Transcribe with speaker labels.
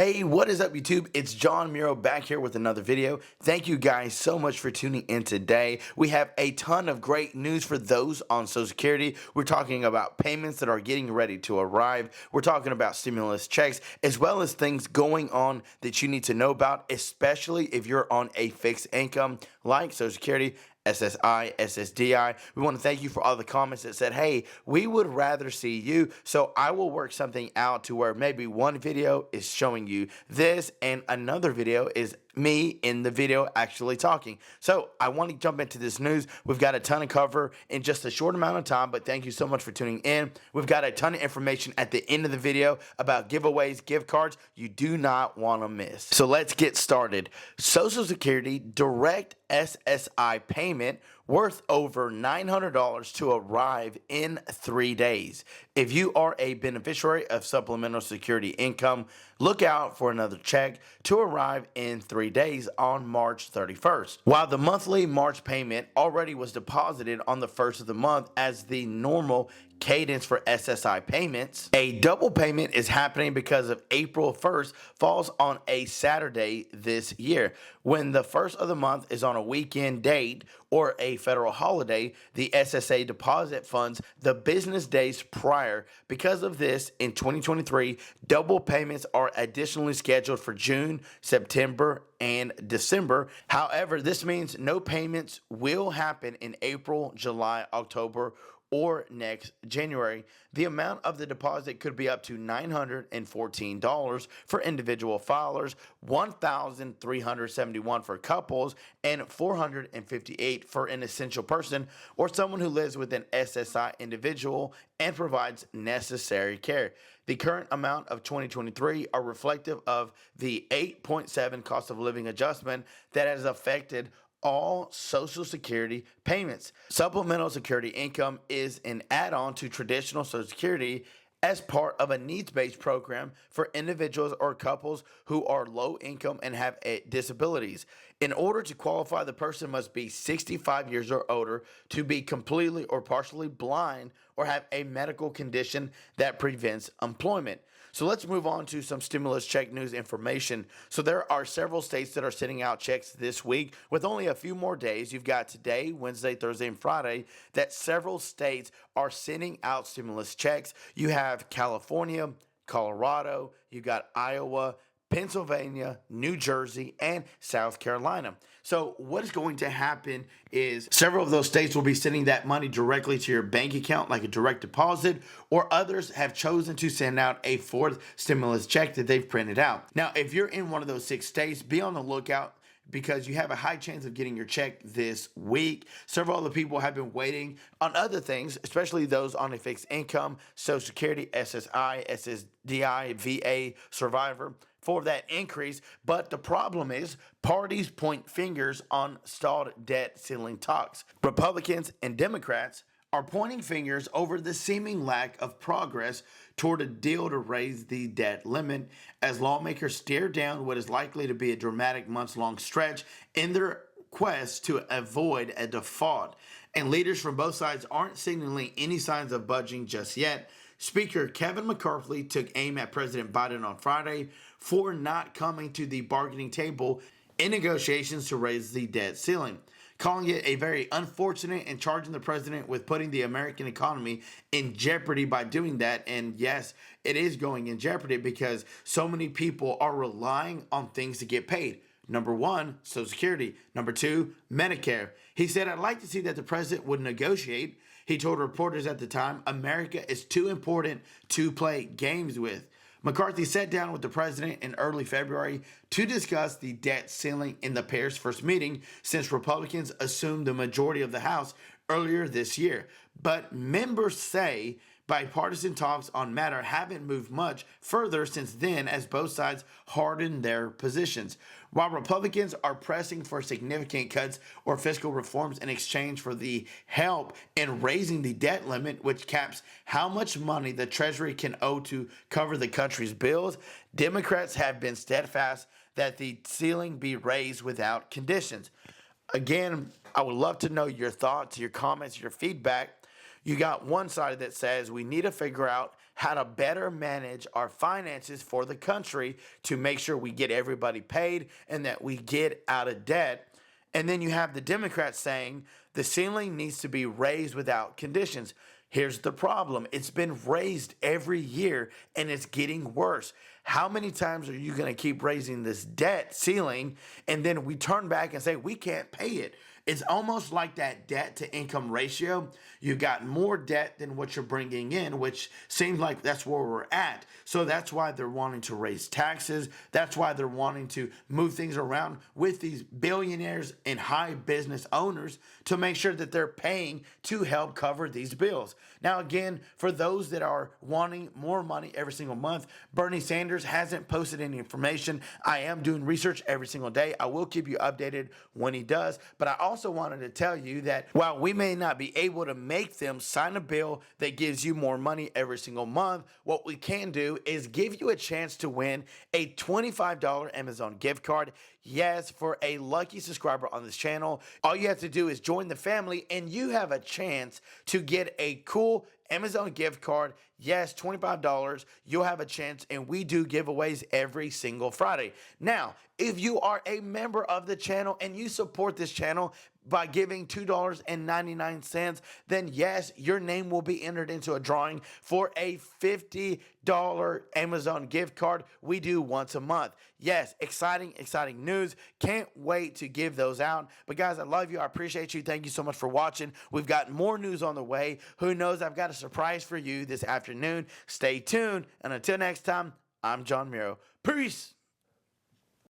Speaker 1: Hey, what is up YouTube? It's John Muro back here with another video. Thank you guys so much for tuning in today. We have a ton of great news for those on Social Security. We're talking about payments that are getting ready to arrive. We're talking about stimulus checks, as well as things going on that you need to know about, especially if you're on a fixed income like Social Security, SSI, SSDI. We want to thank you for all the comments that said, hey, we would rather see you. So I will work something out to where maybe one video is showing you this and another video is me in the video actually talking. So I want to jump into this news. We've got a ton to cover in just a short amount of time, but thank you so much for tuning in. We've got a ton of information at the end of the video about giveaways, gift cards you do not want to miss. So let's get started. Social Security direct SSI payment worth over $900 to arrive in 3 days. If you are a beneficiary of supplemental security income, look out for another check to arrive in 3 days on March 31st. While the monthly March payment already was deposited on the first of the month as the normal cadence for SSI payments, a double payment is happening because of April 1st falls on a Saturday this year. When the first of the month is on a weekend date or a federal holiday, the SSA deposit funds the business days prior. Because of this, in 2023, double payments are additionally scheduled for June, September, and December. However, this means no payments will happen in April, July, October, or next January. The amount of the deposit could be up to $914 for individual filers, $1,371 for couples, and $458 for an essential person or someone who lives with an SSI individual and provides necessary care. The current amount of 2023 are reflective of the 8.7 cost of living adjustment that has affected all Social Security payments. Supplemental security income is an add-on to traditional Social Security as part of a needs-based program for individuals or couples who are low income and have disabilities. In order to qualify, the person must be 65 years or older, to be completely or partially blind, or have a medical condition that prevents employment. So let's move on to some stimulus check news information. So there are several states that are sending out checks this week with only a few more days. You've got today, Wednesday, Thursday, and Friday that several states are sending out stimulus checks. You have California, Colorado, you got Iowa, Pennsylvania, New Jersey, and South Carolina. So what is going to happen is several of those states will be sending that money directly to your bank account like a direct deposit, or others have chosen to send out a fourth stimulus check that they've printed out. Now, if you're in one of those 6 states, be on the lookout because you have a high chance of getting your check this week. Several other people have been waiting on other things, especially those on a fixed income, Social Security, SSI, SSDI, VA, Survivor, for that increase. But the problem is parties point fingers on stalled debt ceiling talks. Republicans and Democrats are pointing fingers over the seeming lack of progress toward a deal to raise the debt limit as lawmakers stare down what is likely to be a dramatic months-long stretch in their quest to avoid a default. And leaders from both sides aren't signaling any signs of budging just yet. Speaker Kevin McCarthy took aim at President Biden on Friday for not coming to the bargaining table in negotiations to raise the debt ceiling, calling it a very unfortunate and charging the president with putting the American economy in jeopardy by doing that. And yes, it is going in jeopardy because so many people are relying on things to get paid. Number one, Social Security. Number two, Medicare. He said, I'd like to see that the president would negotiate. He told reporters at the time, America is too important to play games with. McCarthy sat down with the president in early February to discuss the debt ceiling in the pair's first meeting since Republicans assumed the majority of the House earlier this year. But members say bipartisan talks on matter haven't moved much further since then as both sides harden their positions. While Republicans are pressing for significant cuts or fiscal reforms in exchange for the help in raising the debt limit, which caps how much money the Treasury can owe to cover the country's bills, Democrats have been steadfast that the ceiling be raised without conditions. Again, I would love to know your thoughts, your comments, your feedback. You got one side that says we need to figure out how to better manage our finances for the country to make sure we get everybody paid and that we get out of debt. And then you have the Democrats saying the ceiling needs to be raised without conditions. Here's the problem. It's been raised every year and it's getting worse. How many times are you going to keep raising this debt ceiling and then we turn back and say we can't pay it? It's almost like that debt to income ratio. You've got more debt than what you're bringing in, which seems like that's where we're at. So that's why they're wanting to raise taxes. That's why they're wanting to move things around with these billionaires and high business owners to make sure that they're paying to help cover these bills. Now, again, for those that are wanting more money every single month, Bernie Sanders hasn't posted any information. I am doing research every single day. I will keep you updated when he does, but I also wanted to tell you that while we may not be able to make them sign a bill that gives you more money every single month, what we can do is give you a chance to win a $25 Amazon gift card. Yes, for a lucky subscriber on this channel. All you have to do is join the family and you have a chance to get a cool Amazon gift card. Yes, $25. You'll have a chance, and we do giveaways every single Friday. Now, if you are a member of the channel and you support this channel by giving $2.99, then yes, your name will be entered into a drawing for a $50 Amazon gift card we do once a month. Yes, exciting news. Can't wait to give those out. But guys, I love you. I appreciate you. Thank you so much for watching. We've got more news on the way. Who knows? I've got a surprise for you this afternoon. Stay tuned. And until next time, I'm John Miro. Peace.